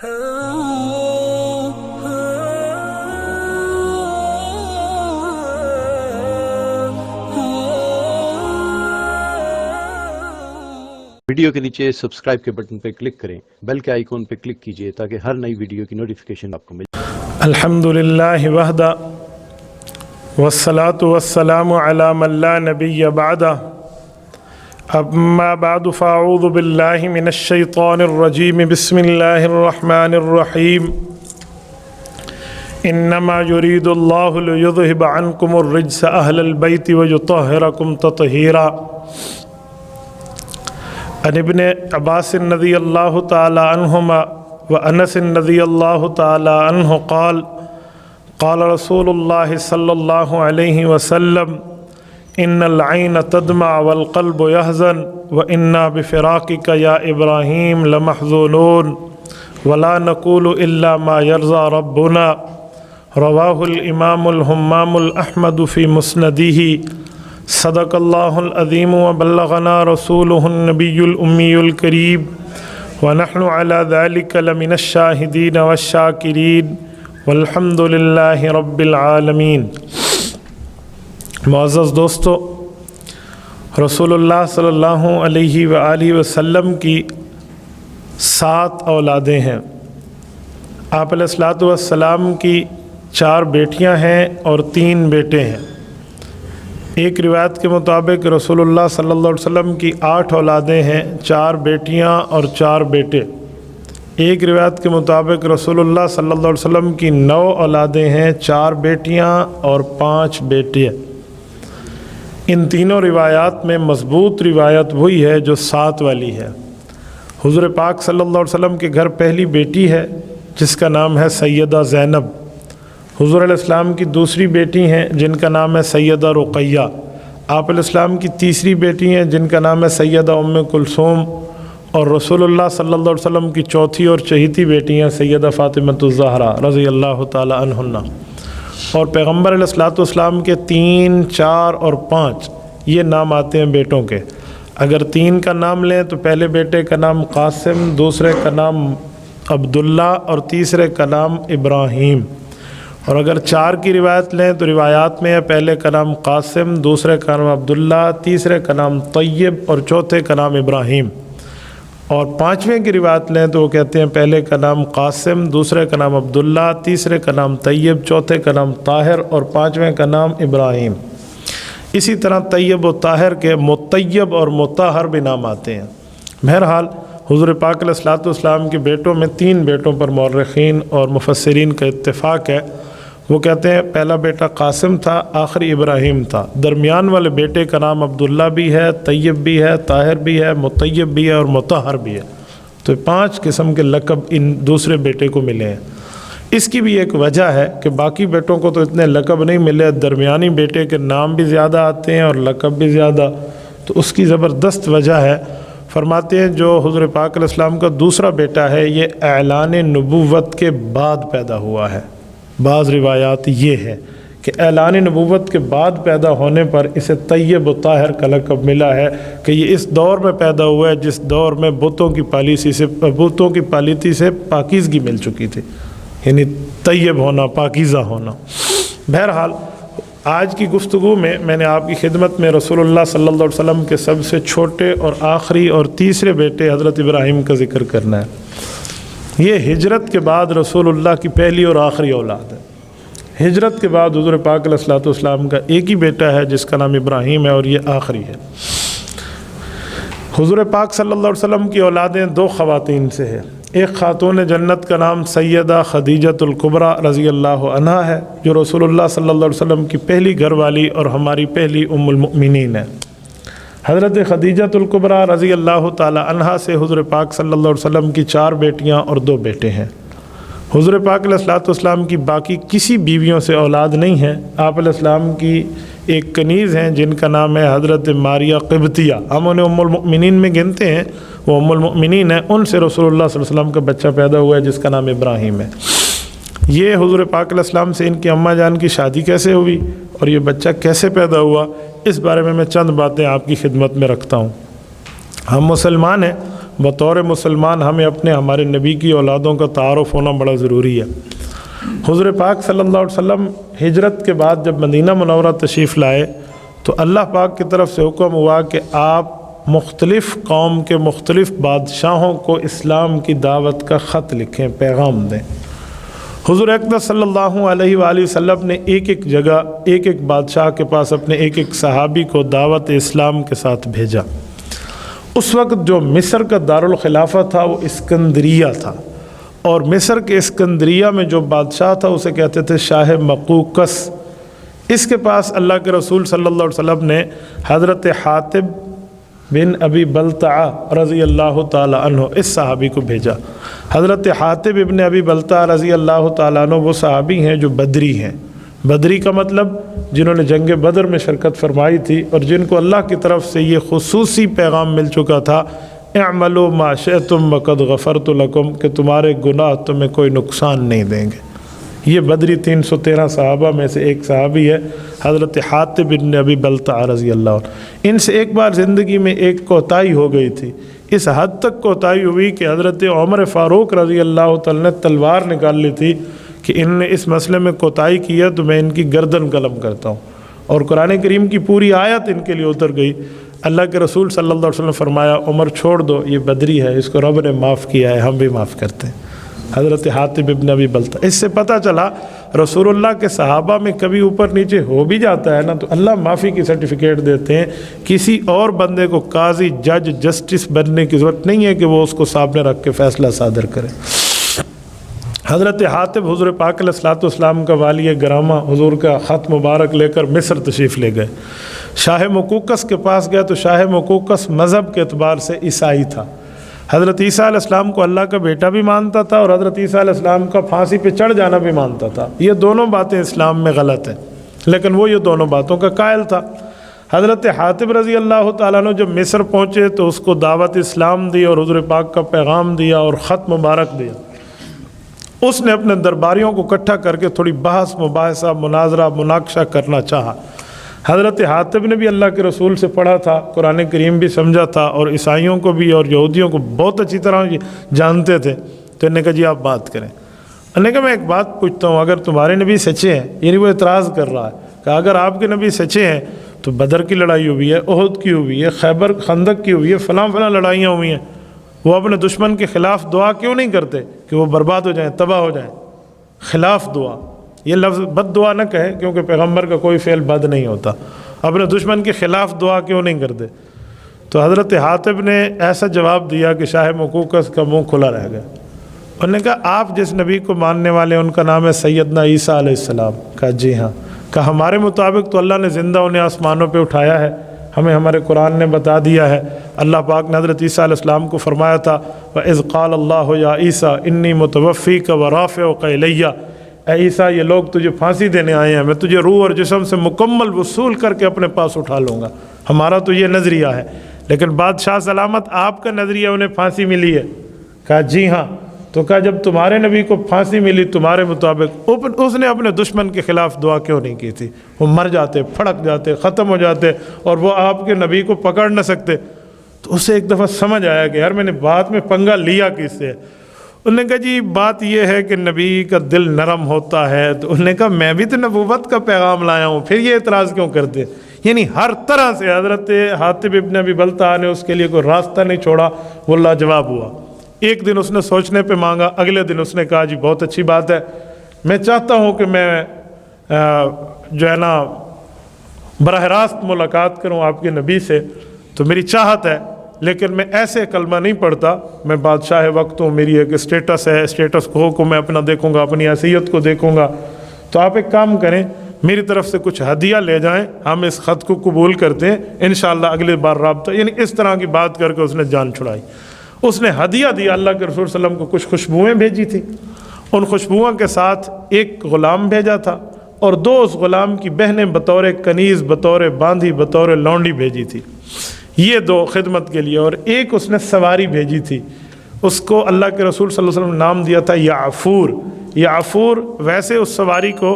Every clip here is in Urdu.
ویڈیو کے نیچے سبسکرائب کے بٹن پہ کلک کریں، بیل کے آئیکن پہ کلک کیجئے تاکہ ہر نئی ویڈیو کی نوٹیفیکیشن آپ کو مل جائے۔ الحمدللہ وحدہ والصلاة والسلام علی من لا نبی بعدہ، اما بعد فاعوذ باللہ من الشیطان الرجیم، بسم اللہ الرحمن الرحیم۔ انما یرید اللہ لیذہب عنکم الرجس اہل البیت ویطہرکم تطہیرا۔ عن ابن عباس رضی اللہ تعالی عنہما وانس رضی اللہ تعالی عنہ قال قال رسول اللہ صلی اللہ علیہ وسلم ان العین تدمع والقلب يحزن وإنا بفراقك یا ابراہیم لمحزونون ولا نقول الا ما يرضى ربنا۔ رواہ الامام الہمام الاحمد فی مسندہ۔ صدق اللہ العظیم وبلغنا رسولہ النبی الامی الکریم ونحن علی ذلک لمن الشاہدین والشاکرین والحمد للہ رب العالمین۔ معزز دوستو، رسول اللہ صلی اللہ علیہ وآلہ وسلم کی 7 اولادیں ہیں۔ آپ علیہ الصلوۃ والسلام کی 4 بیٹیاں ہیں اور 3 بیٹے ہیں۔ ایک روایت کے مطابق رسول اللہ صلی اللہ علیہ وسلم کی 8 اولادیں ہیں، 4 بیٹیاں اور 4 بیٹے۔ ایک روایت کے مطابق رسول اللہ صلی اللہ علیہ وسلم کی 9 اولادیں ہیں، 4 بیٹیاں اور 5 بیٹے۔ ان تینوں روایات میں مضبوط روایت وہی ہے جو 7 والی ہے۔ حضور پاک صلی اللہ علیہ وسلم کے گھر پہلی بیٹی ہے جس کا نام ہے سیدہ زینب۔ حضور علیہ السلام کی دوسری بیٹی ہیں جن کا نام ہے سیدہ رقیہ۔ آپ علیہ السلام کی تیسری بیٹی ہیں جن کا نام ہے سیدہ ام کلثوم، اور رسول اللہ صلی اللہ علیہ وسلم کی چوتھی اور چہیتی بیٹی ہیں سیدہ فاطمہ الزہرا رضی اللہ تعالی عنہن۔ اور پیغمبر علیہ الصلوۃ والسلام کے 3، 4 اور 5 یہ نام آتے ہیں بیٹوں کے۔ اگر 3 کا نام لیں تو پہلے بیٹے کا نام قاسم، دوسرے کا نام عبداللہ اور تیسرے کا نام ابراہیم۔ اور اگر 4 کی روایت لیں تو روایات میں ہے پہلے کا نام قاسم، دوسرے کا نام عبداللہ، تیسرے کا نام طیب اور چوتھے کا نام ابراہیم۔ اور 5ویں کی روایت لیں تو وہ کہتے ہیں پہلے کا نام قاسم، دوسرے کا نام عبداللہ، تیسرے کا نام طیب، چوتھے کا نام طاہر اور 5ویں کا نام ابراہیم۔ اسی طرح طیب و طاہر کے مطیب اور مطہر بھی نام آتے ہیں۔ بہرحال حضور پاک علیہ الصلوۃ والسلام کے بیٹوں میں 3 بیٹوں پر مورخین اور مفسرین کا اتفاق ہے۔ وہ کہتے ہیں پہلا بیٹا قاسم تھا، آخری ابراہیم تھا، درمیان والے بیٹے کا نام عبداللہ بھی ہے، طیب بھی ہے، طاہر بھی ہے، مطیب بھی ہے اور مطہر بھی ہے۔ تو 5 قسم کے لقب ان دوسرے بیٹے کو ملے ہیں۔ اس کی بھی ایک وجہ ہے کہ باقی بیٹوں کو تو اتنے لقب نہیں ملے، درمیانی بیٹے کے نام بھی زیادہ آتے ہیں اور لقب بھی زیادہ، تو اس کی زبردست وجہ ہے۔ فرماتے ہیں جو حضور پاک علیہ السلام کا دوسرا بیٹا ہے یہ اعلان نبوت کے بعد پیدا ہوا ہے۔ بعض روایات یہ ہے کہ اعلان نبوت کے بعد پیدا ہونے پر اسے طیب و طاہر کا لقب ملا ہے کہ یہ اس دور میں پیدا ہوا ہے جس دور میں بتوں کی پالیتی سے پاکیزگی مل چکی تھی، یعنی طیب ہونا، پاکیزہ ہونا۔ بہرحال آج کی گفتگو میں نے آپ کی خدمت میں رسول اللہ صلی اللہ علیہ وسلم کے سب سے چھوٹے اور آخری اور تیسرے بیٹے حضرت ابراہیم کا ذکر کرنا ہے۔ یہ ہجرت کے بعد رسول اللہ کی پہلی اور آخری اولاد ہے۔ ہجرت کے بعد حضور پاک علیہ الصلوۃ والسلام کا ایک ہی بیٹا ہے جس کا نام ابراہیم ہے اور یہ آخری ہے۔ حضور پاک صلی اللہ علیہ وسلم کی اولادیں 2 خواتین سے ہے۔ ایک خاتون جنت کا نام سیدہ خدیجۃ الکبریٰ رضی اللہ عنہا ہے جو رسول اللہ صلی اللہ علیہ وسلم کی پہلی گھر والی اور ہماری پہلی ام المؤمنین ہے۔ حضرت خدیجۃ الکبریٰ رضی اللہ تعالی عنہا سے حضور پاک صلی اللہ علیہ وسلم کی 4 بیٹیاں اور 2 بیٹے ہیں۔ حضور پاک علیہ الصلوۃ والسلام کی باقی کسی بیویوں سے اولاد نہیں ہے۔ آپ علیہ السلام کی ایک کنیز ہیں جن کا نام ہے حضرت ماریہ قبطیہ، ہم انہیں ام المؤمنین میں گنتے ہیں، وہ ام المؤمنین ہیں، ان سے رسول اللہ صلی اللہ علیہ وسلم کا بچہ پیدا ہوا ہے جس کا نام ابراہیم ہے۔ یہ حضور پاک علیہ السلام سے ان کی اماں جان کی شادی کیسے ہوئی اور یہ بچہ کیسے پیدا ہوا، اس بارے میں چند باتیں آپ کی خدمت میں رکھتا ہوں۔ ہم مسلمان ہیں، بطور مسلمان ہمیں ہمارے نبی کی اولادوں کا تعارف ہونا بڑا ضروری ہے۔ حضور پاک صلی اللہ علیہ وسلم ہجرت کے بعد جب مدینہ منورہ تشریف لائے تو اللہ پاک کی طرف سے حکم ہوا کہ آپ مختلف قوم کے مختلف بادشاہوں کو اسلام کی دعوت کا خط لکھیں، پیغام دیں۔ حضور اقدس صلی اللہ علیہ وآلہ وسلم نے ایک ایک جگہ ایک ایک بادشاہ کے پاس اپنے ایک ایک صحابی کو دعوت اسلام کے ساتھ بھیجا۔ اس وقت جو مصر کا دارالخلافہ تھا وہ اسکندریہ تھا، اور مصر کے اسکندریہ میں جو بادشاہ تھا اسے کہتے تھے شاہ مقوقس۔ اس کے پاس اللہ کے رسول صلی اللہ علیہ وسلم نے حضرت حاتب بن ابی بلتعہ رضی اللہ تعالی عنہ اس صحابی کو بھیجا۔ حضرت حاتب ابن ابی بلتعہ رضی اللہ تعالیٰ عنہ وہ صحابی ہیں جو بدری ہیں۔ بدری کا مطلب جنہوں نے جنگ بدر میں شرکت فرمائی تھی اور جن کو اللہ کی طرف سے یہ خصوصی پیغام مل چکا تھا، اعملوا ما شئتم وقد غفرت لکم، کہ تمہارے گناہ تمہیں کوئی نقصان نہیں دیں گے۔ یہ بدری 313 صحابہ میں سے ایک صحابی ہے حضرت حاتب بن ابی بلتعہ رضی اللہ عنہ۔ ان سے ایک بار زندگی میں ایک کوتاہی ہو گئی تھی، اس حد تک کوتاہی ہوئی کہ حضرت عمر فاروق رضی اللہ تعالیٰ نے تلوار نکال لی تھی کہ ان نے اس مسئلے میں کوتاہی کی ہے تو میں ان کی گردن قلم کرتا ہوں، اور قرآن کریم کی پوری آیت ان کے لیے اتر گئی۔ اللہ کے رسول صلی اللہ علیہ وسلم نے فرمایا عمر چھوڑ دو، یہ بدری ہے، اس کو رب نے معاف کیا ہے، ہم بھی معاف کرتے ہیں۔ حضرت حاتب ابن ابی بلتعہ، اس سے پتہ چلا رسول اللہ کے صحابہ میں کبھی اوپر نیچے ہو بھی جاتا ہے نا تو اللہ معافی کی سرٹیفکیٹ دیتے ہیں۔ کسی اور بندے کو قاضی، جج، جسٹس بننے کی ضرورت نہیں ہے کہ وہ اس کو سامنے رکھ کے فیصلہ صادر کرے۔ حضرت حاتب حضور پاک علیہ الصلوۃ والسلام کا والی گرامہ حضور کا خط مبارک لے کر مصر تشریف لے گئے۔ شاہ مقوقس کے پاس گئے تو شاہ مقوقس مذہب کے اعتبار سے عیسائی تھا۔ حضرت عیسیٰ علیہ السلام کو اللہ کا بیٹا بھی مانتا تھا اور حضرت عیسیٰ علیہ السلام کا پھانسی پہ چڑھ جانا بھی مانتا تھا۔ یہ دونوں باتیں اسلام میں غلط ہیں، لیکن وہ یہ دونوں باتوں کا قائل تھا۔ حضرت حاتب رضی اللہ تعالیٰ عنہ جب مصر پہنچے تو اس کو دعوت اسلام دی اور حضور پاک کا پیغام دیا اور خط مبارک دیا۔ اس نے اپنے درباریوں کو اکٹھا کر کے تھوڑی بحث، مباحثہ، مناظرہ، مناقشہ کرنا چاہا۔ حضرت حاتب نے بھی اللہ کے رسول سے پڑھا تھا، قرآن کریم بھی سمجھا تھا، اور عیسائیوں کو بھی اور یہودیوں کو بہت اچھی طرح جانتے تھے۔ تو انہوں نے کہا جی آپ بات کریں۔ انہوں نے کہا میں ایک بات پوچھتا ہوں، اگر تمہارے نبی سچے ہیں، یعنی وہ اعتراض کر رہا ہے کہ اگر آپ کے نبی سچے ہیں تو بدر کی لڑائی ہوئی ہے، احد کی ہوئی ہے، خیبر خندق کی ہوئی ہے، فلاں فلاں لڑائیاں ہوئی ہیں، وہ اپنے دشمن کے خلاف دعا کیوں نہیں کرتے کہ وہ برباد ہو جائیں، تباہ ہو جائیں؟ خلاف دعا، یہ لفظ بد دعا نہ کہے کیونکہ پیغمبر کا کوئی فعل بد نہیں ہوتا، اپنے دشمن کے خلاف دعا کیوں نہیں کرتے؟ تو حضرت حاتب نے ایسا جواب دیا کہ شاہ مقوقس کا منہ کھلا رہ گیا۔ انہوں نے کہا آپ جس نبی کو ماننے والے ان کا نام ہے سیدنا عیسیٰ علیہ السلام؟ کہا جی ہاں۔ کہا ہمارے مطابق تو اللہ نے زندہ انہیں آسمانوں پہ اٹھایا ہے، ہمیں ہمارے قرآن نے بتا دیا ہے۔ اللہ پاک نے حضرت عیسیٰ علیہ السلام کو فرمایا تھا وَإِذْ قَالَ اللَّهُ يَا عِيسَىٰ إِنِّي مُتَوَفِّيكَ وَرَافِعُكَ إِلَيَّ، اے عیسیٰ یہ لوگ تجھے پھانسی دینے آئے ہیں، میں تجھے روح اور جسم سے مکمل وصول کر کے اپنے پاس اٹھا لوں گا۔ ہمارا تو یہ نظریہ ہے، لیکن بادشاہ سلامت آپ کا نظریہ انہیں پھانسی ملی ہے؟ کہا جی ہاں۔ تو کہا جب تمہارے نبی کو پھانسی ملی تمہارے مطابق، اس نے اپنے دشمن کے خلاف دعا کیوں نہیں کی تھی؟ وہ مر جاتے، پھڑک جاتے، ختم ہو جاتے، اور وہ آپ کے نبی کو پکڑ نہ سکتے۔ تو اسے ایک دفعہ سمجھ آیا کہ یار میں نے بات میں پنگا لیا کس سے۔ انہوں نے کہا جی بات یہ ہے کہ نبی کا دل نرم ہوتا ہے۔ تو انہوں نے کہا میں بھی تو نبوت کا پیغام لایا ہوں، پھر یہ اعتراض کیوں کرتے؟ یعنی ہر طرح سے حضرت حاتب ابن ابی بلتعہ نے اس کے لیے کوئی راستہ نہیں چھوڑا، وہ لاجواب ہوا۔ ایک دن اس نے سوچنے پہ مانگا، اگلے دن اس نے کہا جی بہت اچھی بات ہے، میں چاہتا ہوں کہ میں جو ہے نا براہ راست ملاقات کروں آپ کے نبی سے، تو میری چاہت ہے، لیکن میں ایسے کلمہ نہیں پڑھتا، میں بادشاہ وقت ہوں، میری ایک اسٹیٹس ہے، اسٹیٹس کو میں اپنا دیکھوں گا، اپنی حیثیت کو دیکھوں گا۔ تو آپ ایک کام کریں، میری طرف سے کچھ ہدیہ لے جائیں، ہم اس خط کو قبول کرتے ہیں، انشاءاللہ اگلے بار رابطہ۔ یعنی اس طرح کی بات کر کے اس نے جان چھڑائی۔ اس نے ہدیہ دیا، اللہ کے رسول صلی اللہ علیہ وسلم کو کچھ خوشبوئیں بھیجی تھی، ان خوشبوؤں کے ساتھ ایک غلام بھیجا تھا، اور دو اس غلام کی بہنیں بطور کنیز، بطور باندھی، بطور لونڈی بھیجی تھی، یہ دو خدمت کے لیے، اور ایک اس نے سواری بھیجی تھی، اس کو اللہ کے رسول صلی اللہ علیہ وسلم نے نام دیا تھا یعفور۔ یعفور ویسے اس سواری کو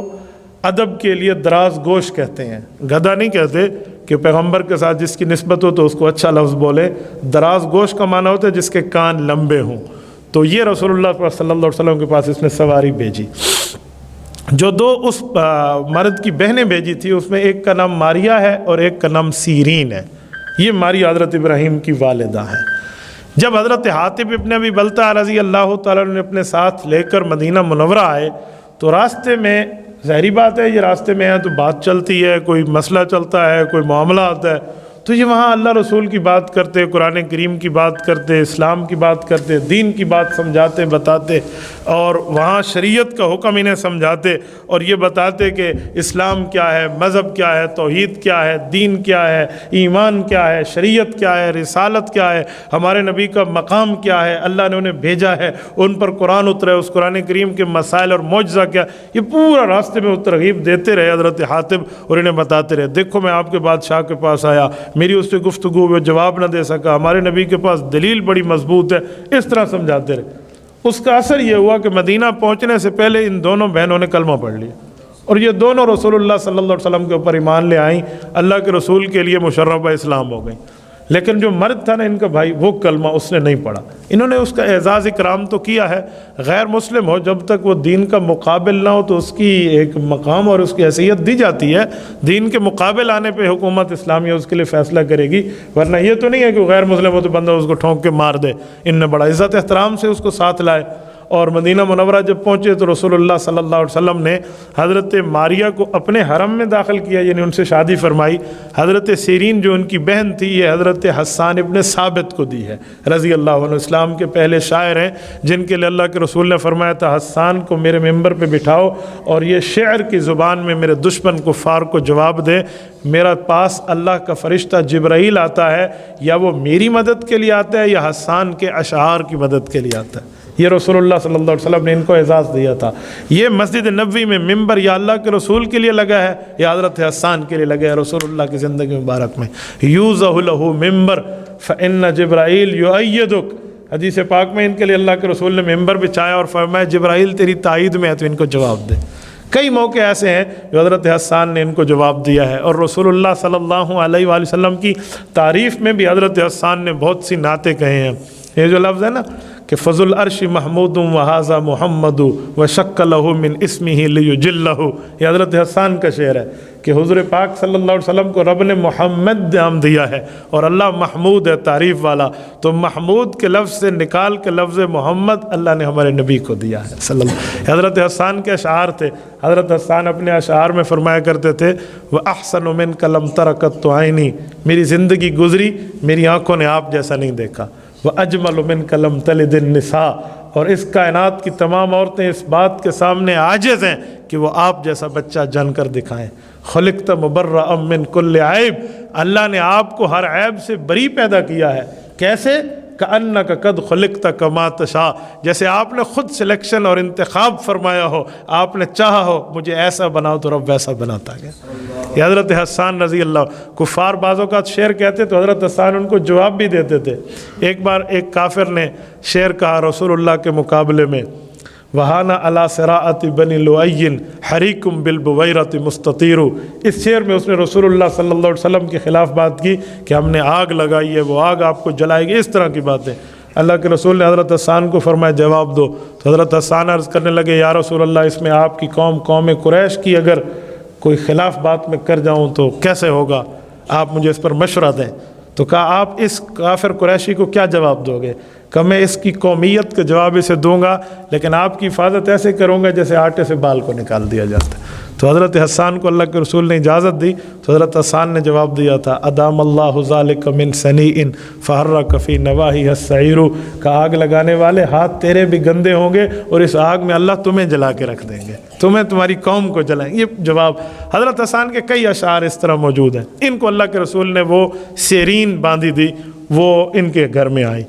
ادب کے لیے دراز گوش کہتے ہیں، گدھا نہیں کہتے، کہ پیغمبر کے ساتھ جس کی نسبت ہو تو اس کو اچھا لفظ بولے، دراز گوش کا معنی ہوتا ہے جس کے کان لمبے ہوں، تو یہ رسول اللہ صلی اللہ علیہ وسلم کے پاس اس نے سواری بھیجی۔ جو دو اس مرد کی بہنیں بھیجی تھی اس میں ایک کا نام ماریا ہے اور ایک کا نام سیرین ہے، یہ ماریا حضرت ابراہیم کی والدہ ہیں۔ جب حضرت حاتب ابن ابی بلتع رضی اللہ تعالیٰ نے اپنے ساتھ لے کر مدینہ منورہ آئے تو راستے میں، ظاہری بات ہے یہ راستے میں ہے تو بات چلتی ہے، کوئی مسئلہ چلتا ہے، کوئی معاملہ آتا ہے، تو یہ وہاں اللہ رسول کی بات کرتے، قرآن کریم کی بات کرتے، اسلام کی بات کرتے، دین کی بات سمجھاتے بتاتے، اور وہاں شریعت کا حکم انہیں سمجھاتے اور یہ بتاتے کہ اسلام کیا ہے، مذہب کیا ہے، توحید کیا ہے، دین کیا ہے، ایمان کیا ہے، شریعت کیا ہے، رسالت کیا ہے، ہمارے نبی کا مقام کیا ہے، اللہ نے انہیں بھیجا ہے، ان پر قرآن اترا ہے، اس قرآن کریم کے مسائل اور معجزہ کیا، یہ پورا راستے میں وہ ترغیب دیتے رہے حضرت حاتب اور انہیں بتاتے رہے، دیکھو میں آپ کے بادشاہ کے پاس آیا، میری اس سے گفتگو وہ جواب نہ دے سکا، ہمارے نبی کے پاس دلیل بڑی مضبوط ہے، اس طرح سمجھاتے رہے۔ اس کا اثر یہ ہوا کہ مدینہ پہنچنے سے پہلے ان دونوں بہنوں نے کلمہ پڑھ لیا اور یہ دونوں رسول اللہ صلی اللہ علیہ وسلم کے اوپر ایمان لے آئیں، اللہ کے رسول کے لیے مشرفہ اسلام ہو گئیں۔ لیکن جو مرد تھا نا ان کا بھائی، وہ کلمہ اس نے نہیں پڑھا۔ انہوں نے اس کا اعزاز اکرام تو کیا ہے، غیر مسلم ہو جب تک وہ دین کا مقابل نہ ہو تو اس کی ایک مقام اور اس کی حیثیت دی جاتی ہے، دین کے مقابل آنے پہ حکومت اسلامیہ اس کے لیے فیصلہ کرے گی، ورنہ یہ تو نہیں ہے کہ وہ غیر مسلم ہو تو بندہ اس کو ٹھونک کے مار دے۔ ان نے بڑا عزت احترام سے اس کو ساتھ لائے، اور مدینہ منورہ جب پہنچے تو رسول اللہ صلی اللہ علیہ وسلم نے حضرت ماریہ کو اپنے حرم میں داخل کیا، یعنی ان سے شادی فرمائی۔ حضرت سیرین جو ان کی بہن تھی یہ حضرت حسان ابن ثابت کو دی ہے رضی اللہ عنہ، اسلام کے پہلے شاعر ہیں جن کے لیے اللہ کے رسول نے فرمایا تھا حسان کو میرے ممبر پہ بٹھاؤ اور یہ شعر کی زبان میں میرے دشمن کفار کو جواب دے، میرا پاس اللہ کا فرشتہ جبرائیل آتا ہے، یا وہ میری مدد کے لیے آتا ہے یا حسان کے اشعار کی مدد کے لیے آتا ہے۔ یہ رسول اللہ صلی اللہ علیہ وسلم نے ان کو اعزاز دیا تھا۔ یہ مسجد نبوی میں ممبر یا اللہ کے رسول کے لیے لگا ہے یا حضرت حسان کے لیے لگا ہے، رسول اللہ کی زندگی مبارک میں یوزہ لہ ممبر فإن جبرائیل یؤیدک، حدیث پاک میں ان کے لیے اللہ کے رسول نے ممبر بچھایا اور فرمایا جبرائیل تیری تائید میں ہے تو ان کو جواب دے۔ کئی موقع ایسے ہیں جو حضرت حسان نے ان کو جواب دیا ہے، اور رسول اللہ صلی اللہ علیہ وآلہ وسلم کی تعریف میں بھی حضرت حسان نے بہت سی نعتیں کہے ہیں۔ یہ جو لفظ ہے نا کہ فضل العرش محمود وہذا محمد وشق لہ من اسمہ لیجلہ، یہ حضرت حسان کا شعر ہے کہ حضور پاک صلی اللہ علیہ وسلم کو رب نے محمد نام دیا ہے اور اللہ محمود ہے تعریف والا، تو محمود کے لفظ سے نکال کے لفظ محمد اللہ نے ہمارے نبی کو دیا ہے صلی اللہ علیہ وسلم۔ حضرت حسان کے اشعار تھے، حضرت حسان اپنے اشعار میں فرمایا کرتے تھے وَأَحْسَنُ مِنْكَ لَمْ تَرَ قَطُّ عَيْنِي، میری زندگی گزری میری آنکھوں نے آپ جیسا نہیں دیکھا، وَأَجْمَلُ مِنْكَ لَمْ تَلِدِ النِّسَاء، اور اس کائنات کی تمام عورتیں اس بات کے سامنے عاجز ہیں کہ وہ آپ جیسا بچہ جن کر دکھائیں۔ خلقت مبرأ من کل عیب، اللہ نے آپ کو ہر عیب سے بری پیدا کیا ہے۔ کیسے؟ کأنک قد خلقت کما تشاء، جیسے آپ نے خود سلیکشن اور انتخاب فرمایا ہو، آپ نے چاہا ہو مجھے ایسا بناؤ تو رب ویسا بناتا گیا۔ یہ حضرت حسان رضی اللہ، کفار بعض اوقات شعر کہتے تو حضرت حسان ان کو جواب بھی دیتے تھے۔ ایک بار ایک کافر نے شعر کہا رسول اللہ کے مقابلے میں وہانا علی صراعۃ بنی لؤی حریکم بالبویرۃ مستطیر، اس شعر میں اس نے رسول اللہ صلی اللہ علیہ وسلم کے خلاف بات کی کہ ہم نے آگ لگائی ہے، وہ آگ آپ کو جلائے گی، اس طرح کی باتیں۔ اللہ کے رسول نے حضرت حسان کو فرمایا جواب دو، تو حضرت حسان عرض کرنے لگے یا رسول اللہ اس میں آپ کی قوم قریش کی اگر کوئی خلاف بات میں کر جاؤں تو کیسے ہوگا، آپ مجھے اس پر مشورہ دیں۔ تو کہا آپ اس کافر قریشی کو کیا جواب دو گے؟ کہ میں اس کی قومیت کے جواب اسے دوں گا لیکن آپ کی حفاظت ایسے کروں گا جیسے آٹے سے بال کو نکال دیا جاتا ہے۔ تو حضرت حسان کو اللہ کے رسول نے اجازت دی، تو حضرت حسان نے جواب دیا تھا ادام اللہ ذالک من سنیء فحرک فی نواہیہ السعیر، کہ آگ لگانے والے ہاتھ تیرے بھی گندے ہوں گے اور اس آگ میں اللہ تمہیں جلا کے رکھ دیں گے، تمہیں تمہاری قوم کو جلائیں گے۔ یہ جواب حضرت حسان کے کئی اشعار اس طرح موجود ہیں۔ ان کو اللہ کے رسول نے وہ سیرین باندھی دی، وہ ان کے گھر میں آئی۔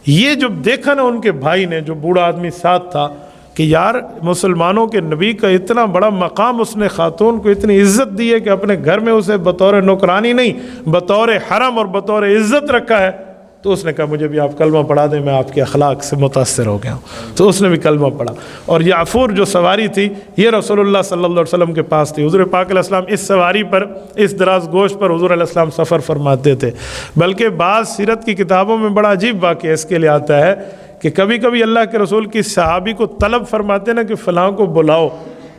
یہ جب دیکھا نا ان کے بھائی نے، جو بوڑھا آدمی ساتھ تھا، کہ یار مسلمانوں کے نبی کا اتنا بڑا مقام، اس نے خاتون کو اتنی عزت دی ہے کہ اپنے گھر میں اسے بطور نوکرانی نہیں بطور حرم اور بطور عزت رکھا ہے، تو اس نے کہا مجھے بھی آپ کلمہ پڑھا دیں، میں آپ کے اخلاق سے متاثر ہو گیا ہوں، تو اس نے بھی کلمہ پڑھا۔ اور یعفور جو سواری تھی یہ رسول اللہ صلی اللہ علیہ وسلم کے پاس تھی۔ حضور پاک علیہ السلام اس سواری پر، اس دراز گوشت پر حضور علیہ السلام سفر فرماتے تھے۔ بلکہ بعض سیرت کی کتابوں میں بڑا عجیب واقعہ اس کے لیے آتا ہے کہ کبھی کبھی اللہ کے رسول کی صحابی کو طلب فرماتے نا کہ فلاں کو بلاؤ،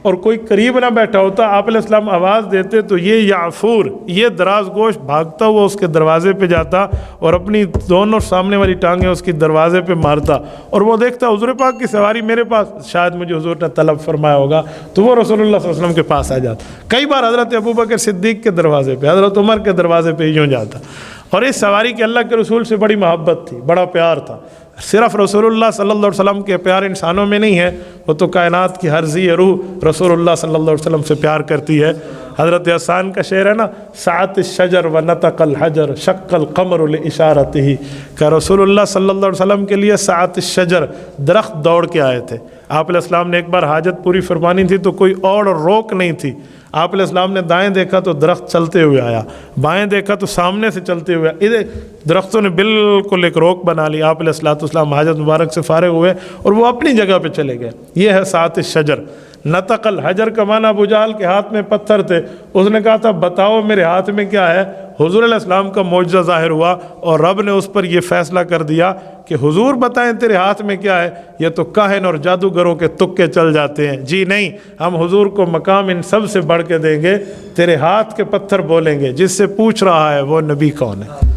اور کوئی قریب نہ بیٹھا ہوتا، آپ علیہ السلام آواز دیتے تو یہ یعفور، یہ دراز گوشت بھاگتا ہوا اس کے دروازے پہ جاتا اور اپنی دونوں سامنے والی ٹانگیں اس کی دروازے پہ مارتا، اور وہ دیکھتا حضور پاک کی سواری میرے پاس، شاید مجھے حضور نے طلب فرمایا ہوگا، تو وہ رسول اللہ صلی اللہ علیہ وسلم کے پاس آ جاتا۔ کئی بار حضرت ابوبکر صدیق کے دروازے پہ، حضرت عمر کے دروازے پہ یوں جاتا۔ اور اس سواری کے اللہ کے رسول سے بڑی محبت تھی، بڑا پیار تھا۔ صرف رسول اللہ صلی اللہ علیہ وسلم کے پیار انسانوں میں نہیں ہے، وہ تو کائنات کی ہر ذی روح رسول اللہ صلی اللہ علیہ وسلم سے پیار کرتی ہے۔ حضرت حسان کا شعر ہے نا، سعت الشجر ونطق الحجر شق القمر لاشارته، کہ رسول اللہ صلی اللہ علیہ وسلم کے لیے سعت الشجر، درخت دوڑ کے آئے تھے۔ آپ علیہ السلام نے ایک بار حاجت پوری فرمانی تھی تو کوئی اور روک نہیں تھی، آپ علیہ السلام نے دائیں دیکھا تو درخت چلتے ہوئے آیا، بائیں دیکھا تو سامنے سے چلتے ہوئے، ادھر درختوں نے بالکل ایک روک بنا لی۔ آپ علیہ السلام حاجت مبارک سے فارغ ہوئے اور وہ اپنی جگہ پہ چلے گئے۔ یہ ہے سعت الشجر۔ نطق الحجر کا معنی ابو جہل کے ہاتھ میں پتھر تھے، اس نے کہا تھا بتاؤ میرے ہاتھ میں کیا ہے۔ حضور علیہ السلام کا معجزہ ظاہر ہوا اور رب نے اس پر یہ فیصلہ کر دیا کہ حضور بتائیں تیرے ہاتھ میں کیا ہے، یہ تو کاہن اور جادوگروں کے تکے چل جاتے ہیں۔ جی نہیں، ہم حضور کو مقام ان سب سے بڑھ کے دیں گے، تیرے ہاتھ کے پتھر بولیں گے، جس سے پوچھ رہا ہے وہ نبی کون ہے؟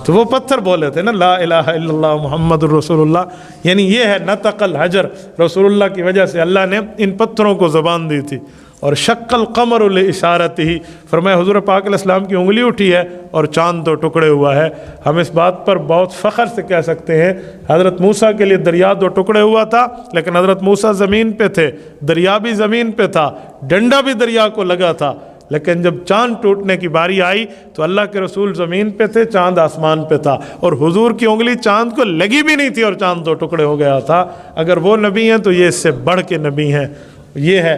تو وہ پتھر بولے تھے نا، لا الہ الا اللہ محمد الرسول اللہ، یعنی یہ ہے نطق الحجر، رسول اللہ کی وجہ سے اللہ نے ان پتھروں کو زبان دی تھی۔ اور شق القمر لاشارته، فرمایا حضور پاک علیہ السلام کی انگلی اٹھی ہے اور چاند دو ٹکڑے ہوا ہے۔ ہم اس بات پر بہت فخر سے کہہ سکتے ہیں، حضرت موسیٰ کے لیے دریا دو ٹکڑے ہوا تھا، لیکن حضرت موسیٰ زمین پہ تھے، دریا بھی زمین پہ تھا، ڈنڈا بھی دریا کو لگا تھا، لیکن جب چاند ٹوٹنے کی باری آئی تو اللہ کے رسول زمین پہ تھے، چاند آسمان پہ تھا، اور حضور کی انگلی چاند کو لگی بھی نہیں تھی اور چاند دو ٹکڑے ہو گیا تھا۔ اگر وہ نبی ہیں تو یہ اس سے بڑھ کے نبی ہیں۔ یہ ہے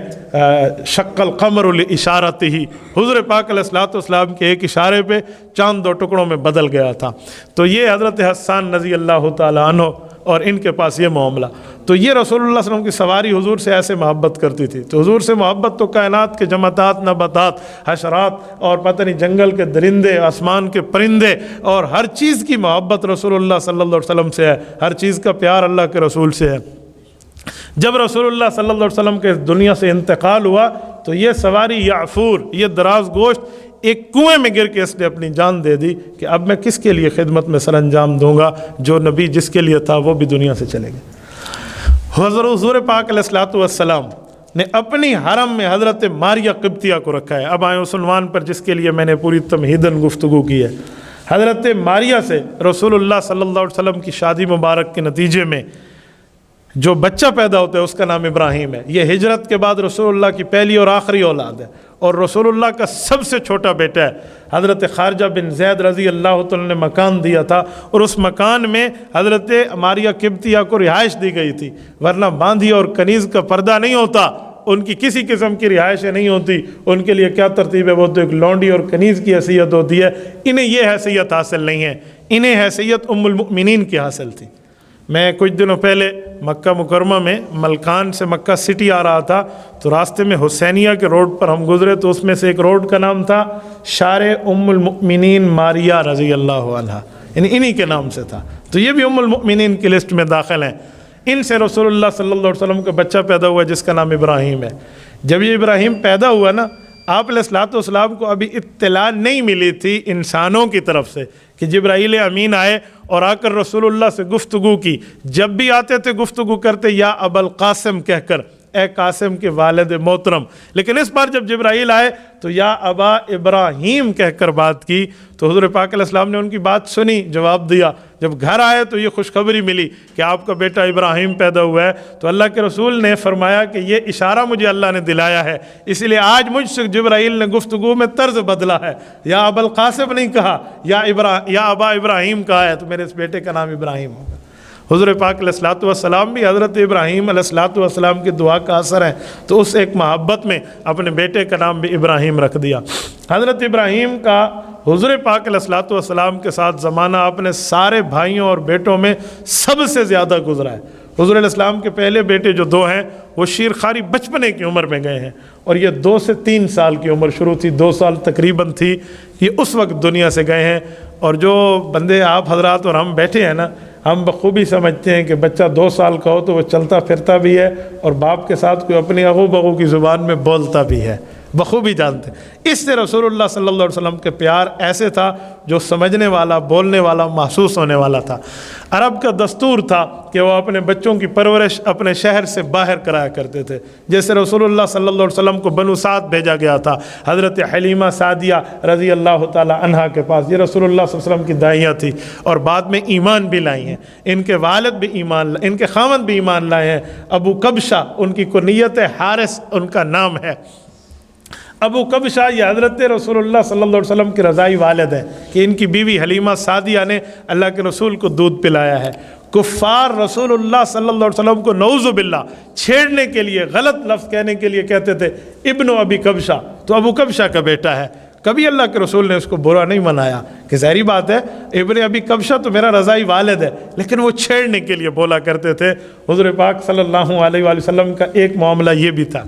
شق القمر لاشارته، حضور پاک علیہ السلام کے ایک اشارے پہ چاند دو ٹکڑوں میں بدل گیا تھا۔ تو یہ حضرت حسان رضی اللہ تعالیٰ عنہ اور ان کے پاس یہ معاملہ۔ تو یہ رسول اللہ صلی اللہ علیہ وسلم کی سواری حضور سے ایسے محبت کرتی تھی۔ تو حضور سے محبت تو کائنات کے جمادات، نباتات، حشرات اور پتہ نہیں جنگل کے درندے، آسمان کے پرندے، اور ہر چیز کی محبت رسول اللہ صلی اللہ علیہ وسلم سے ہے، ہر چیز کا پیار اللہ کے رسول سے ہے۔ جب رسول اللہ صلی اللہ علیہ وسلم کے دنیا سے انتقال ہوا تو یہ سواری یعفور، یہ دراز گوشت، ایک کنویں میں گر کے اس نے اپنی جان دے دی کہ اب میں کس کے لیے خدمت میں سر انجام دوں گا، جو نبی جس کے لیے تھا وہ بھی دنیا سے چلے گئے۔ حضور پاک علیہ السلام نے اپنی حرم میں حضرت ماریہ قبطیہ کو رکھا ہے۔ اب آئیں اس عنوان پر جس کے لیے میں نے پوری تمہیداً گفتگو کی ہے۔ حضرت ماریہ سے رسول اللہ صلی اللہ علیہ وسلم کی شادی مبارک کے نتیجے میں جو بچہ پیدا ہوتا ہے اس کا نام ابراہیم ہے۔ یہ ہجرت کے بعد رسول اللہ کی پہلی اور آخری اولاد ہے، اور رسول اللہ کا سب سے چھوٹا بیٹا ہے۔ حضرت خارجہ بن زید رضی اللہ تعالیٰ نے مکان دیا تھا، اور اس مکان میں حضرت ماریہ قبطیہ کو رہائش دی گئی تھی، ورنہ باندھی اور کنیز کا پردہ نہیں ہوتا، ان کی کسی قسم کی رہائشیں نہیں ہوتی۔ ان کے لیے کیا ترتیب ہے، وہ تو ایک لونڈی اور کنیز کی حیثیت ہوتی ہے۔ انہیں یہ حیثیت حاصل نہیں ہے، انہیں حیثیت ام المؤمنین کی حاصل تھی۔ میں کچھ دنوں پہلے مکہ مکرمہ میں ملکان سے مکہ سٹی آ رہا تھا، تو راستے میں حسینیہ کے روڈ پر ہم گزرے، تو اس میں سے ایک روڈ کا نام تھا شارع ام المؤمنین ماریہ رضی اللہ عنہا، یعنی انہی کے نام سے تھا۔ تو یہ بھی ام المؤمنین کی لسٹ میں داخل ہیں۔ ان سے رسول اللہ صلی اللہ علیہ وسلم کا بچہ پیدا ہوا جس کا نام ابراہیم ہے۔ جب یہ ابراہیم پیدا ہوا نا، آپ علیہ السلام کو ابھی اطلاع نہیں ملی تھی انسانوں کی طرف سے کہ جبرائیل امین آئے اور آ کر رسول اللہ سے گفتگو کی۔ جب بھی آتے تھے گفتگو کرتے یا ابا القاسم کہہ کر، اے قاسم کے والد محترم، لیکن اس بار جب جبرائیل آئے تو یا ابا ابراہیم کہہ کر بات کی۔ تو حضور پاک علیہ السلام نے ان کی بات سنی، جواب دیا۔ جب گھر آئے تو یہ خوشخبری ملی کہ آپ کا بیٹا ابراہیم پیدا ہوا ہے، تو اللہ کے رسول نے فرمایا کہ یہ اشارہ مجھے اللہ نے دلایا ہے، اسی لیے آج مجھ سے جبرائیل نے گفتگو میں طرز بدلا ہے، یا ابا القاسم نہیں کہا، یا ابا ابراہیم کہا ہے، تو میرے اس بیٹے کا نام ابراہیم ہوگا۔ حضور پاک علیہ السلام بھی حضرت ابراہیم علیہ السلام کی دعا کا اثر ہے، تو اس ایک محبت میں اپنے بیٹے کا نام بھی ابراہیم رکھ دیا۔ حضرت ابراہیم کا حضور پاک علیہ الصلوۃ والسلام کے ساتھ زمانہ اپنے سارے بھائیوں اور بیٹوں میں سب سے زیادہ گزرا ہے۔ حضور علیہ السلام کے پہلے بیٹے جو 2 ہیں وہ شیر خواری بچپنے کی عمر میں گئے ہیں، اور یہ 2 سے 3 سال کی عمر شروع تھی، 2 سال تقریباً تھی، یہ اس وقت دنیا سے گئے ہیں۔ اور جو بندے آپ حضرات اور ہم بیٹھے ہیں نا، ہم بخوبی سمجھتے ہیں کہ بچہ 2 سال کا ہو تو وہ چلتا پھرتا بھی ہے اور باپ کے ساتھ کوئی اپنی اغو بغو کی زبان میں بولتا بھی ہے، بخوبی جانتے ہیں۔ اس سے رسول اللہ صلی اللہ علیہ وسلم کے پیار ایسے تھا جو سمجھنے والا، بولنے والا، محسوس ہونے والا تھا۔ عرب کا دستور تھا کہ وہ اپنے بچوں کی پرورش اپنے شہر سے باہر کرایا کرتے تھے، جیسے رسول اللہ صلی اللہ علیہ وسلم کو بنو سعد بھیجا گیا تھا حضرت حلیمہ سعدیہ رضی اللہ تعالی عنہا کے پاس۔ یہ رسول اللہ صلی اللہ علیہ وسلم کی دائیاں تھی اور بعد میں ایمان بھی لائی ہیں، ان کے والد بھی ایمان، ان کے خاوند بھی ایمان لائے ہیں۔ ابو کبشہ ان کی کنیت حارث ان کا نام ہے۔ ابو کبشہ یہ حضرت رسول اللہ صلی اللہ علیہ وسلم کے رضائی والد ہیں کہ ان کی بیوی حلیمہ سعدیہ نے اللہ کے رسول کو دودھ پلایا ہے۔ کفار رسول اللہ صلی اللہ علیہ وسلم کو نعوذ باللہ چھیڑنے کے لیے، غلط لفظ کہنے کے لیے کہتے تھے ابن ابی کبشہ، تو ابو کبشہ کا بیٹا ہے۔ کبھی اللہ کے رسول نے اس کو برا نہیں منایا کہ ظاہری بات ہے ابن ابی کبشہ تو میرا رضائی والد ہے، لیکن وہ چھیڑنے کے لیے بولا کرتے تھے۔ حضور پاک صلی اللہ علیہ وآلہ وسلم کا ایک معاملہ یہ بھی تھا۔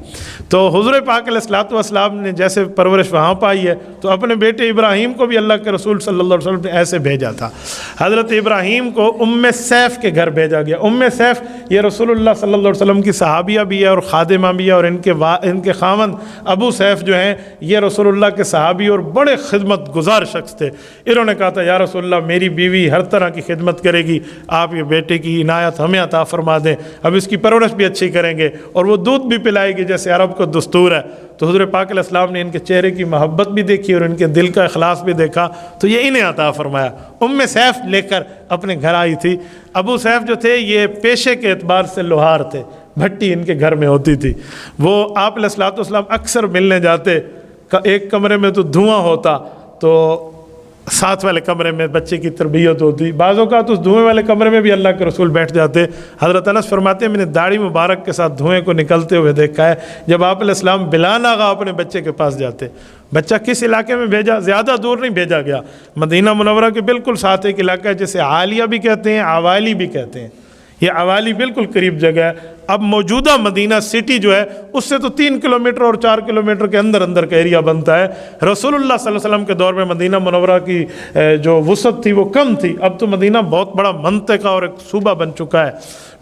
تو حضور پاک علیہ الصلوۃ والسلام نے جیسے پرورش وہاں پائی ہے، تو اپنے بیٹے ابراہیم کو بھی اللہ کے رسول صلی اللہ علیہ وسلم نے ایسے بھیجا تھا۔ حضرت ابراہیم کو ام سیف کے گھر بھیجا گیا۔ ام سیف یہ رسول اللہ صلی اللہ علیہ وسلم کی صحابیہ بھی ہے اور خادمہ بھی ہے، اور ان کے خاوند ابو سیف جو ہیں یہ رسول اللہ کے صحابی اور بڑے خدمت گزار شخص تھے۔ انہوں نے کہا تھا یا رسول اللہ میری بیوی ہر طرح کی خدمت کرے گی، آپ یہ بیٹے کی عنایت ہمیں عطا فرما دیں، اب اس کی پرورش بھی اچھی کریں گے اور وہ دودھ بھی پلائے گی جیسے عرب کو دستور ہے۔ تو حضور پاک علیہ السلام نے ان کے چہرے کی محبت بھی دیکھی اور ان کے دل کا اخلاص بھی دیکھا، تو یہ انہیں عطا فرمایا۔ ام سیف لے کر اپنے گھر آئی تھی۔ ابو سیف جو تھے یہ پیشے کے اعتبار سے لوہار تھے، بھٹی ان کے گھر میں ہوتی تھی۔ وہ آپ علیہ الصلوۃ والسلام اکثر ملنے جاتے، ایک کمرے میں تو دھواں ہوتا تو ساتھ والے کمرے میں بچے کی تربیت ہوتی، بعض اوقات اس دھوئیں والے کمرے میں بھی اللہ کے رسول بیٹھ جاتے۔ حضرت انس فرماتے ہیں میں نے داڑھی مبارک کے ساتھ دھوئیں کو نکلتے ہوئے دیکھا ہے جب آپ علیہ السلام بلا ناغہ اپنے بچے کے پاس جاتے۔ بچہ کس علاقے میں بھیجا؟ زیادہ دور نہیں بھیجا گیا، مدینہ منورہ کے بالکل ساتھ ایک علاقہ ہے جسے عالیہ بھی کہتے ہیں، عوالی بھی کہتے ہیں۔ یہ عوالی بالکل قریب جگہ ہے۔ اب موجودہ مدینہ سٹی جو ہے اس سے تو 3 کلومیٹر اور 4 کلومیٹر کے اندر کا ایریا بنتا ہے۔ رسول اللہ صلی اللہ علیہ وسلم کے دور میں مدینہ منورہ کی جو وسعت تھی وہ کم تھی، اب تو مدینہ بہت بڑا منطقہ اور ایک صوبہ بن چکا ہے۔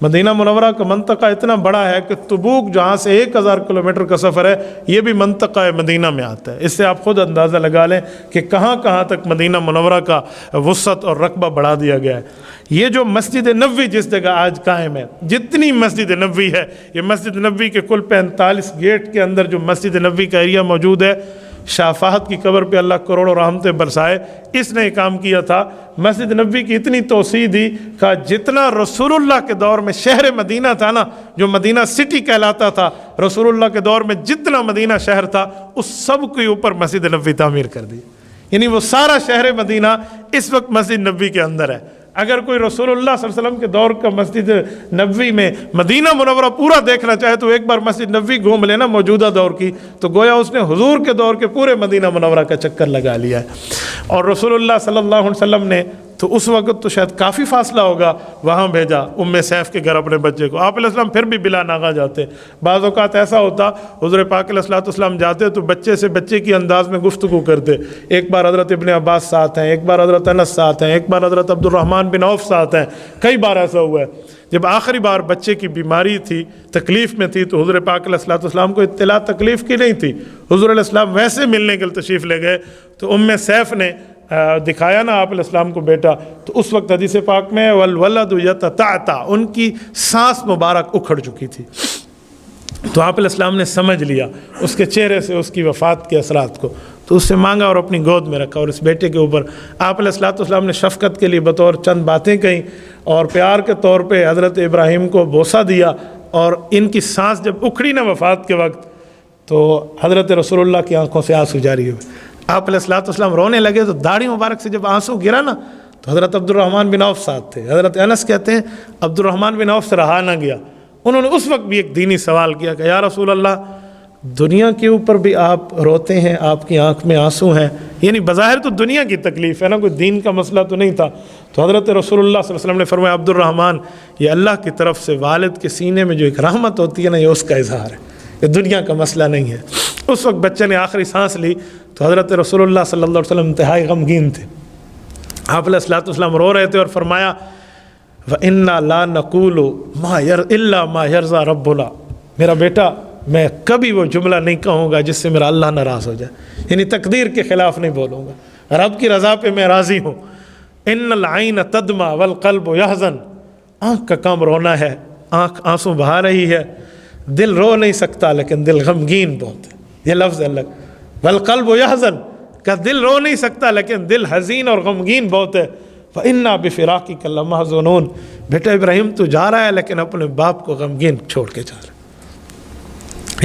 مدینہ منورہ کا منطقہ اتنا بڑا ہے کہ تبوک جہاں سے 1000 کلومیٹر کا سفر ہے یہ بھی منطقہ مدینہ میں آتا ہے۔ اس سے آپ خود اندازہ لگا لیں کہ کہاں کہاں تک مدینہ منورہ کا وسعت اور رقبہ بڑھا دیا گیا ہے۔ یہ جو مسجد نبوی جس جگہ آج قائم ہے، جتنی مسجد نبوی ہے، یہ مسجد نبوی کے کل 45 گیٹ کے اندر جو مسجد نبوی کا ایریا موجود ہے، شاہ فہد کی قبر پہ اللہ کروڑوں رحمتیں برسائے، اس نے کام کیا تھا۔ مسجد نبوی کی اتنی توسیع دی کہ جتنا رسول اللہ کے دور میں شہر مدینہ تھا نا، جو مدینہ سٹی کہلاتا تھا، رسول اللہ کے دور میں جتنا مدینہ شہر تھا اس سب کے اوپر مسجد نبوی تعمیر کر دی۔ یعنی وہ سارا شہر مدینہ اس وقت مسجد نبوی کے اندر ہے۔ اگر کوئی رسول اللہ صلی اللہ علیہ وسلم کے دور کا مسجد نبوی میں مدینہ منورہ پورا دیکھنا چاہے تو ایک بار مسجد نبوی گھوم لینا موجودہ دور کی، تو گویا اس نے حضور کے دور کے پورے مدینہ منورہ کا چکر لگا لیا ہے۔ اور رسول اللہ صلی اللہ علیہ وسلم نے تو اس وقت تو شاید کافی فاصلہ ہوگا، وہاں بھیجا ام سیف کے گھر اپنے بچے کو۔ آپ علیہ السلام پھر بھی بلا ناغہ جاتے۔ بعض اوقات ایسا ہوتا حضور پاک علیہ السلام جاتے تو بچے سے بچے کی انداز میں گفتگو کرتے۔ ایک بار حضرت ابن عباس ساتھ ہیں، ایک بار حضرت انس ساتھ ہیں، ایک بار حضرت عبد الرحمن بن عوف ساتھ ہیں، کئی بار ایسا ہوا ہے۔ جب آخری بار بچے کی بیماری تھی، تکلیف میں تھی، تو حضور پاک علیہ السلام کو اطلاع تکلیف کی نہیں تھی۔ حضور علیہ السلام ویسے ملنے کے لیے تشریف لے گئے تو ام سیف نے دکھایا نا آپ علیہ السلام کو بیٹا، تو اس وقت حدیث پاک میں والولد یتتعتع، ان کی سانس مبارک اکھڑ چکی تھی۔ تو آپ علیہ السلام نے سمجھ لیا اس کے چہرے سے اس کی وفات کے اثرات کو، تو اس سے مانگا اور اپنی گود میں رکھا، اور اس بیٹے کے اوپر آپ علیہ السلام نے شفقت کے لیے بطور چند باتیں کہیں اور پیار کے طور پہ حضرت ابراہیم کو بوسہ دیا۔ اور ان کی سانس جب اکھڑی نا وفات کے وقت، تو حضرت رسول اللہ کی آنکھوں سے آنسو جاری ہوئے۔ آپ علیہ السلام رونے لگے تو داڑھی مبارک سے جب آنسو گرا نا، تو حضرت عبد الرحمن بن عوف ساتھ تھے۔ حضرت انس کہتے ہیں عبد الرحمن بن عوف سے رہا نہ گیا، انہوں نے اس وقت بھی ایک دینی سوال کیا کہ یا رسول اللہ، دنیا کے اوپر بھی آپ روتے ہیں، آپ کی آنکھ میں آنسو ہیں، یعنی بظاہر تو دنیا کی تکلیف ہے نا، کوئی دین کا مسئلہ تو نہیں تھا۔ تو حضرت رسول اللہ صلی اللہ علیہ وسلم نے فرمایا عبد الرحمن، یہ اللہ کی طرف سے والد کے سینے میں جو ایک رحمت ہوتی ہے نا، یہ اس کا اظہار ہے، یہ دنیا کا مسئلہ نہیں ہے۔ اس وقت بچے نے آخری سانس لی تو حضرت رسول اللہ صلی اللہ علیہ وسلم انتہائی غمگین تھے۔ آپ علیہ الصلوۃ والسلام رو رہے تھے اور فرمایا وَإِنَّا لَا نَقُولُ إِلَّا مَا يَرْضَى رَبُّنَا، میرا بیٹا میں کبھی وہ جملہ نہیں کہوں گا جس سے میرا اللہ ناراض ہو جائے، یعنی تقدیر کے خلاف نہیں بولوں گا، رب کی رضا پہ میں راضی ہوں۔ إِنَّ الْعَيْنَ تَدْمَعُ وَالْقَلْبُ يَحْزَنُ، آنکھ کا کام رونا ہے، آنکھ آنسو بہا رہی ہے، دل رو نہیں سکتا لیکن دل غمگین بہت ہے، یہ لفظ الگ۔ وَالْقَلْبُ يَحْزَنُ، کہ دل رو نہیں سکتا لیکن دل حزین اور غمگین بہت ہے۔ فَإِنَّا بِفِرَاقِكَ لَمَحْزُنُونَ، بیٹا ابراہیم تو جا رہا ہے لیکن اپنے باپ کو غمگین چھوڑ کے جا رہا ہے۔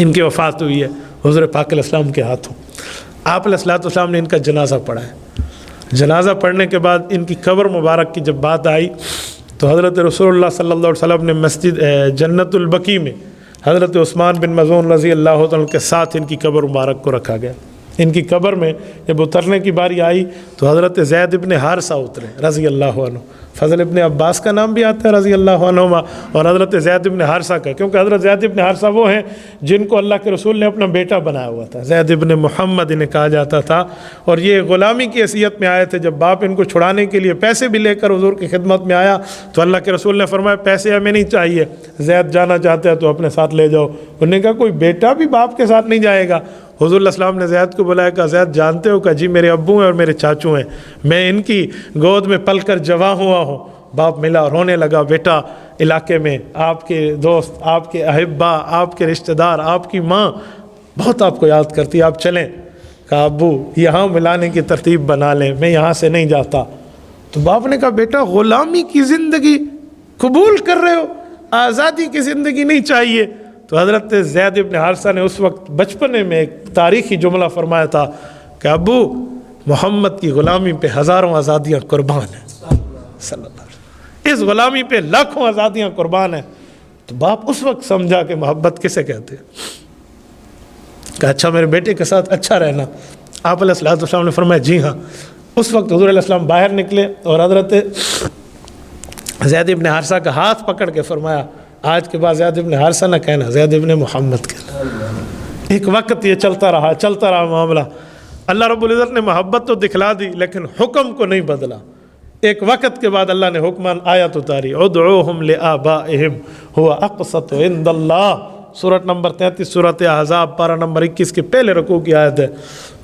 ان کی وفات ہوئی ہے حضور پاک علیہ السلام کے ہاتھوں۔ آپ علیہ السلام نے ان کا جنازہ پڑھا ہے۔ جنازہ پڑھنے کے بعد ان کی قبر مبارک کی جب بات آئی تو حضرت رسول اللہ صلی اللہ علیہ وسلم نے مسجد جنت البقیع میں حضرت عثمان بن مظعون رضی اللہ عنہ کے ساتھ ان کی قبر مبارک کو رکھا گیا۔ ان کی قبر میں جب اترنے کی باری آئی تو حضرت زید ابن حارثہ اترے رضی اللہ عنہ، فضل ابن عباس کا نام بھی آتا ہے رضی اللہ عنہما، اور حضرت زید ابن حارثہ کا، کیونکہ حضرت زید ابن حارثہ وہ ہیں جن کو اللہ کے رسول نے اپنا بیٹا بنایا ہوا تھا، زید ابن محمد انہیں کہا جاتا تھا، اور یہ غلامی کی حیثیت میں آئے تھے۔ جب باپ ان کو چھڑانے کے لیے پیسے بھی لے کر حضور کی خدمت میں آیا تو اللہ کے رسول نے فرمایا پیسے ہمیں نہیں چاہیے، زید جانا چاہتے ہیں تو اپنے ساتھ لے جاؤ۔ انہوں نے کہا کوئی بیٹا بھی باپ کے ساتھ نہیں جائے گا۔ حضور علیہ السلام نے زید کو بلایا، کہا زید جانتے ہو کہ جی میرے ابو ہیں اور میرے چاچو ہیں، میں ان کی گود میں پل کر جوان ہوا ہوں۔ باپ ملا، رونے لگا، بیٹا علاقے میں آپ کے دوست، آپ کے احبا، آپ کے رشتہ دار، آپ کی ماں بہت آپ کو یاد کرتی، آپ چلیں۔ کہا ابو یہاں ملانے کی ترتیب بنا لیں، میں یہاں سے نہیں جاتا۔ تو باپ نے کہا بیٹا غلامی کی زندگی قبول کر رہے ہو، آزادی کی زندگی نہیں چاہیے؟ تو حضرت زید ابن حارثہ نے اس وقت بچپنے میں ایک تاریخی جملہ فرمایا تھا کہ ابو محمد کی غلامی پہ ہزاروں آزادیاں قربان ہیں صلی اللہ علیہ وسلم، اس غلامی پہ لاکھوں آزادیاں قربان ہیں۔ تو باپ اس وقت سمجھا کہ محبت کسے کہتے ہیں، کہ اچھا میرے بیٹے کے ساتھ اچھا رہنا۔ آپ علیہ السلام نے فرمایا جی ہاں۔ اس وقت حضور علیہ السلام باہر نکلے اور حضرت زید ابن حارثہ کا ہاتھ پکڑ کے فرمایا آج کے بعد زید ابن حارثہ نہ کہنا، زید ابن محمد کہنا۔ ایک وقت یہ چلتا رہا معاملہ۔ اللہ رب العزت نے محبت تو دکھلا دی لیکن حکم کو نہیں بدلا۔ ایک وقت کے بعد اللہ نے حکمان آیت اتاری، ادعوہم لآبائہم هو اقسط عند اللہ، سورۃ نمبر 33 سورۃ احزاب پارہ نمبر 21 کے پہلے رکوع کی آیت ہے۔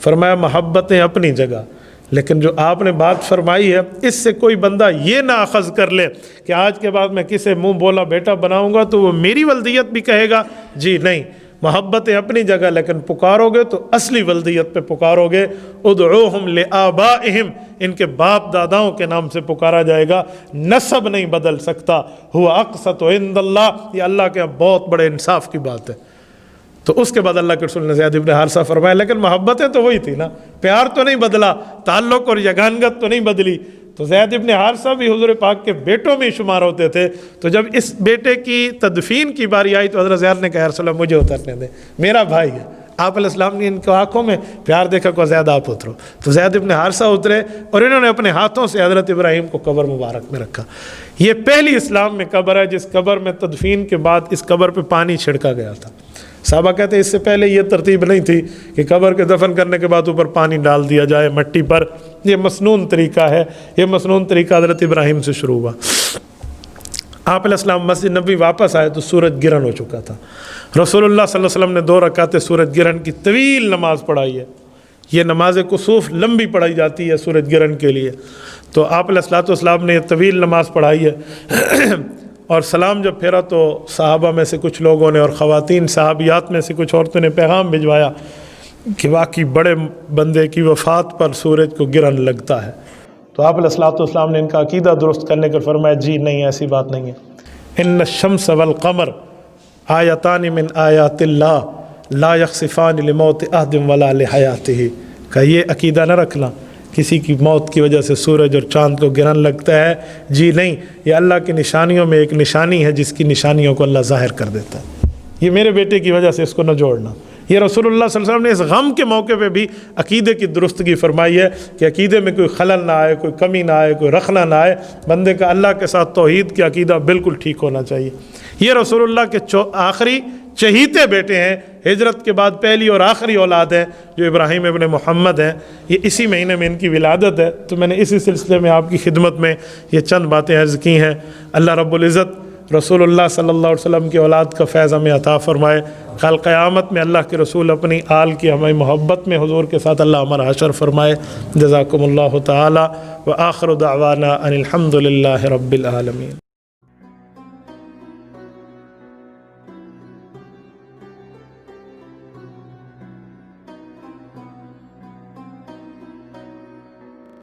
فرمایا محبتیں اپنی جگہ، لیکن جو آپ نے بات فرمائی ہے اس سے کوئی بندہ یہ نہ اخذ کر لے کہ آج کے بعد میں کسے منہ بولا بیٹا بناؤں گا تو وہ میری ولدیت بھی کہے گا، جی نہیں، محبتیں اپنی جگہ، لیکن پکارو گے تو اصلی ولدیت پہ پکارو گے۔ ادعوہم لآبائہم، ان کے باپ داداؤں کے نام سے پکارا جائے گا، نسب نہیں بدل سکتا۔ ہوا اقسط عند اللہ، یہ اللہ کے بہت بڑے انصاف کی بات ہے۔ تو اس کے بعد اللہ کے رسول نے زید ابن حارثہ فرمایا، لیکن محبتیں تو وہی تھی نا، پیار تو نہیں بدلا، تعلق اور یگانگت تو نہیں بدلی۔ تو زید ابن حارثہ بھی حضور پاک کے بیٹوں میں شمار ہوتے تھے۔ تو جب اس بیٹے کی تدفین کی باری آئی تو حضرت زید نے کہا یا رسول اللہ مجھے اترنے دیں، میرا بھائی ہے۔ آپ علیہ السلام نے ان کی آنکھوں میں پیار دیکھا کہ زید آپ اترو، تو زید ابن حارثہ اترے اور انہوں نے اپنے ہاتھوں سے حضرت ابراہیم کو قبر مبارک میں رکھا۔ یہ پہلی اسلام میں قبر ہے جس قبر میں تدفین کے بعد اس قبر پہ پانی چھڑکا گیا تھا۔ صحابہ کہتے ہیں اس سے پہلے یہ ترتیب نہیں تھی کہ قبر کے دفن کرنے کے بعد اوپر پانی ڈال دیا جائے مٹی پر، یہ مسنون طریقہ ہے۔ یہ مسنون طریقہ حضرت ابراہیم سے شروع ہوا۔ آپ علیہ السلام مسجد نبوی واپس آئے تو سورج گرہن ہو چکا تھا۔ رسول اللہ صلی اللہ علیہ وسلم نے 2 رکعت سورج گرہن کی طویل نماز پڑھائی ہے۔ یہ نماز کسوف لمبی پڑھائی جاتی ہے سورج گرہن کے لیے، تو آپ علیہ السلام نے یہ طویل نماز پڑھائی ہے۔ اور سلام جب پھیرا تو صحابہ میں سے کچھ لوگوں نے اور خواتین صحابیات میں سے کچھ عورتوں نے پیغام بھجوایا کہ واقعی بڑے بندے کی وفات پر سورج کو گرہن لگتا ہے۔ تو آپ علیہ السلام نے ان کا عقیدہ درست کرنے کے فرمایا جی نہیں، ایسی بات نہیں ہے۔ ان الشمس والقمر آیتان من آیات اللہ لا یخسفان لموت احد ولا لحیاتہ، کہ یہ عقیدہ نہ رکھنا کسی کی موت کی وجہ سے سورج اور چاند کو گرہن لگتا ہے، جی نہیں، یہ اللہ کی نشانیوں میں ایک نشانی ہے جس کی نشانیوں کو اللہ ظاہر کر دیتا ہے۔ یہ میرے بیٹے کی وجہ سے اس کو نہ جوڑنا، یہ رسول اللہ صلی اللہ علیہ وسلم نے اس غم کے موقع پہ بھی عقیدے کی درستگی فرمائی ہے کہ عقیدے میں کوئی خلل نہ آئے، کوئی کمی نہ آئے، کوئی رخنہ نہ آئے، بندے کا اللہ کے ساتھ توحید کی عقیدہ بالکل ٹھیک ہونا چاہیے۔ یہ رسول اللہ کے آخری چہیتے بیٹے ہیں، ہجرت کے بعد پہلی اور آخری اولاد ہے جو ابراہیم ابن محمد ہیں۔ یہ اسی مہینے میں ان کی ولادت ہے، تو میں نے اسی سلسلے میں آپ کی خدمت میں یہ چند باتیں عرض کی ہیں۔ اللہ رب العزت رسول اللہ صلی اللہ علیہ وسلم کی اولاد کا فیض ہمیں عطا فرمائے۔ کل قیامت میں اللہ کے رسول اپنی آل کی ہمیں محبت میں حضور کے ساتھ اللہ ہمارا حشر فرمائے۔ جزاکم اللہ تعالی و آخر دعوانا ان الحمد للہ رب العالمین۔